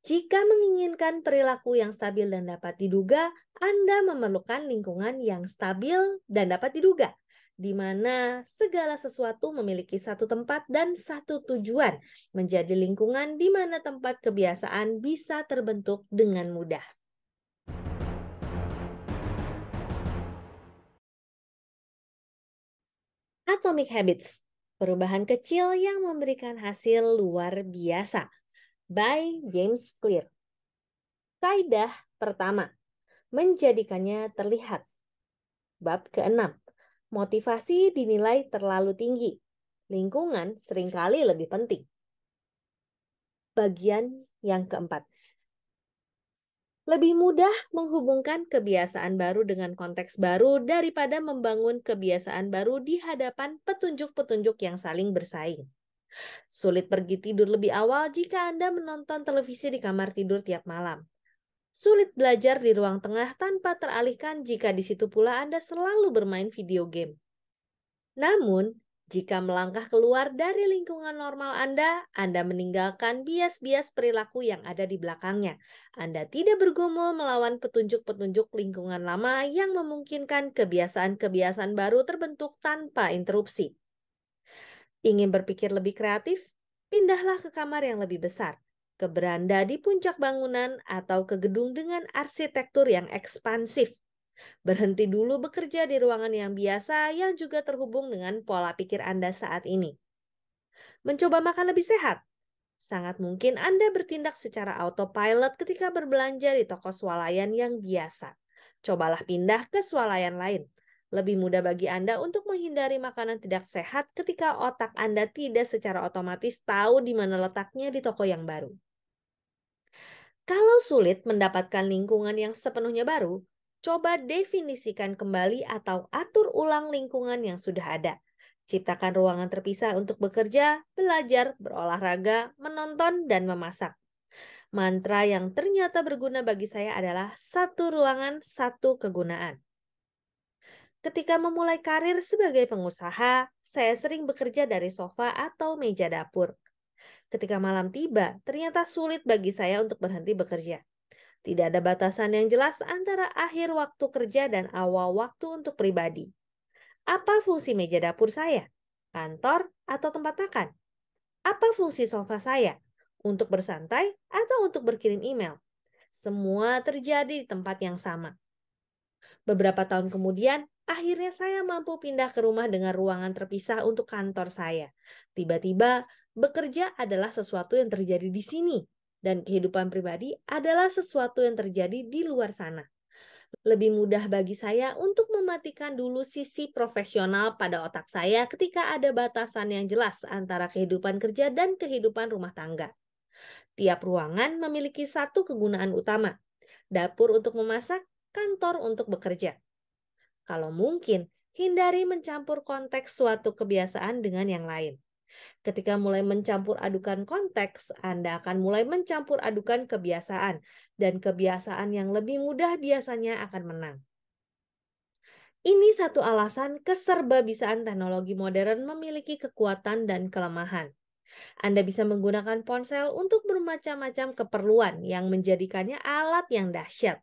Jika menginginkan perilaku yang stabil dan dapat diduga, Anda memerlukan lingkungan yang stabil dan dapat diduga, di mana segala sesuatu memiliki satu tempat dan satu tujuan, menjadi lingkungan di mana tempat kebiasaan bisa terbentuk dengan mudah. Atomic Habits, perubahan kecil yang memberikan hasil luar biasa, by James Clear. Kaidah pertama, menjadikannya terlihat. Bab ke-6, motivasi dinilai terlalu tinggi. Lingkungan seringkali lebih penting. Bagian yang keempat, lebih mudah menghubungkan kebiasaan baru dengan konteks baru daripada membangun kebiasaan baru di hadapan petunjuk-petunjuk yang saling bersaing. Sulit pergi tidur lebih awal jika Anda menonton televisi di kamar tidur tiap malam. Sulit belajar di ruang tengah tanpa teralihkan jika di situ pula Anda selalu bermain video game. Namun, jika melangkah keluar dari lingkungan normal Anda meninggalkan bias-bias perilaku yang ada di belakangnya. Anda tidak bergumul melawan petunjuk-petunjuk lingkungan lama yang memungkinkan kebiasaan-kebiasaan baru terbentuk tanpa interupsi. Ingin berpikir lebih kreatif? Pindahlah ke kamar yang lebih besar, ke beranda di puncak bangunan, atau ke gedung dengan arsitektur yang ekspansif. Berhenti dulu bekerja di ruangan yang biasa yang juga terhubung dengan pola pikir Anda saat ini. Mencoba makan lebih sehat. Sangat mungkin Anda bertindak secara autopilot ketika berbelanja di toko swalayan yang biasa. Cobalah pindah ke swalayan lain. Lebih mudah bagi Anda untuk menghindari makanan tidak sehat ketika otak Anda tidak secara otomatis tahu di mana letaknya di toko yang baru. Kalau sulit mendapatkan lingkungan yang sepenuhnya baru, coba definisikan kembali atau atur ulang lingkungan yang sudah ada. Ciptakan ruangan terpisah untuk bekerja, belajar, berolahraga, menonton, dan memasak. Mantra yang ternyata berguna bagi saya adalah satu ruangan, satu kegunaan. Ketika memulai karir sebagai pengusaha, saya sering bekerja dari sofa atau meja dapur. Ketika malam tiba, ternyata sulit bagi saya untuk berhenti bekerja. Tidak ada batasan yang jelas antara akhir waktu kerja dan awal waktu untuk pribadi. Apa fungsi meja dapur saya? Kantor atau tempat makan? Apa fungsi sofa saya? Untuk bersantai atau untuk berkirim email? Semua terjadi di tempat yang sama. Beberapa tahun kemudian, akhirnya saya mampu pindah ke rumah dengan ruangan terpisah untuk kantor saya. Tiba-tiba, bekerja adalah sesuatu yang terjadi di sini, dan kehidupan pribadi adalah sesuatu yang terjadi di luar sana. Lebih mudah bagi saya untuk mematikan dulu sisi profesional pada otak saya ketika ada batasan yang jelas antara kehidupan kerja dan kehidupan rumah tangga. Tiap ruangan memiliki satu kegunaan utama, dapur untuk memasak, kantor untuk bekerja. Kalau mungkin, hindari mencampur konteks suatu kebiasaan dengan yang lain. Ketika mulai mencampur adukan konteks, Anda akan mulai mencampur adukan kebiasaan, dan kebiasaan yang lebih mudah biasanya akan menang. Ini satu alasan keserbabisaan teknologi modern memiliki kekuatan dan kelemahan. Anda bisa menggunakan ponsel untuk bermacam-macam keperluan yang menjadikannya alat yang dahsyat.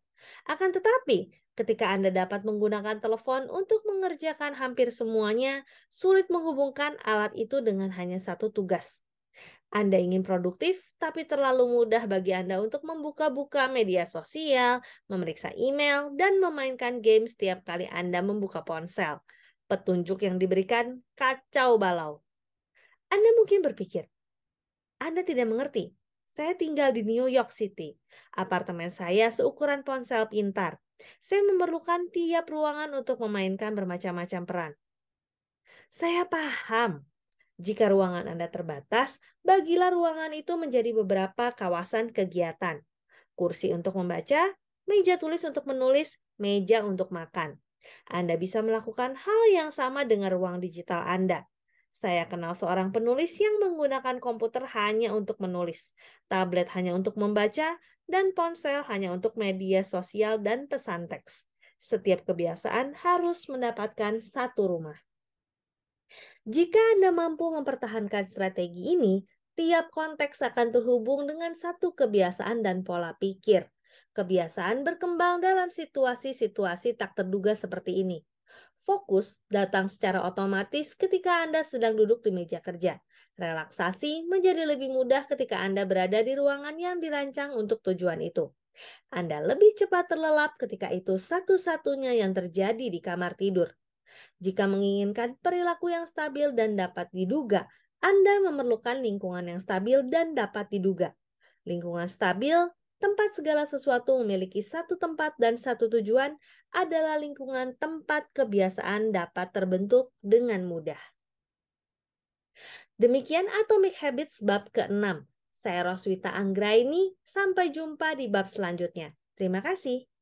Akan tetapi, ketika Anda dapat menggunakan telepon untuk mengerjakan hampir semuanya, sulit menghubungkan alat itu dengan hanya satu tugas. Anda ingin produktif, tapi terlalu mudah bagi Anda untuk membuka-buka media sosial, memeriksa email, dan memainkan game setiap kali Anda membuka ponsel. Petunjuk yang diberikan kacau balau. Anda mungkin berpikir, Anda tidak mengerti. Saya tinggal di New York City. Apartemen saya seukuran ponsel pintar. Saya memerlukan tiap ruangan untuk memainkan bermacam-macam peran. Saya paham. Jika ruangan Anda terbatas, bagilah ruangan itu menjadi beberapa kawasan kegiatan. Kursi untuk membaca, meja tulis untuk menulis, meja untuk makan. Anda bisa melakukan hal yang sama dengan ruang digital Anda. Saya kenal seorang penulis yang menggunakan komputer hanya untuk menulis, tablet hanya untuk membaca, dan ponsel hanya untuk media sosial dan pesan teks. Setiap kebiasaan harus mendapatkan satu rumah. Jika Anda mampu mempertahankan strategi ini, Tiap konteks akan terhubung dengan satu kebiasaan dan pola pikir. Kebiasaan berkembang dalam situasi-situasi tak terduga seperti ini. Fokus datang secara otomatis ketika Anda sedang duduk di meja kerja. Relaksasi menjadi lebih mudah ketika Anda berada di ruangan yang dirancang untuk tujuan itu. Anda lebih cepat terlelap ketika itu satu-satunya yang terjadi di kamar tidur. Jika menginginkan perilaku yang stabil dan dapat diduga, Anda memerlukan lingkungan yang stabil dan dapat diduga. Lingkungan stabil, tempat segala sesuatu memiliki satu tempat dan satu tujuan, adalah lingkungan tempat kebiasaan dapat terbentuk dengan mudah. Demikian Atomic Habits bab ke-6. Saya Roswita Anggraini, sampai jumpa di bab selanjutnya. Terima kasih.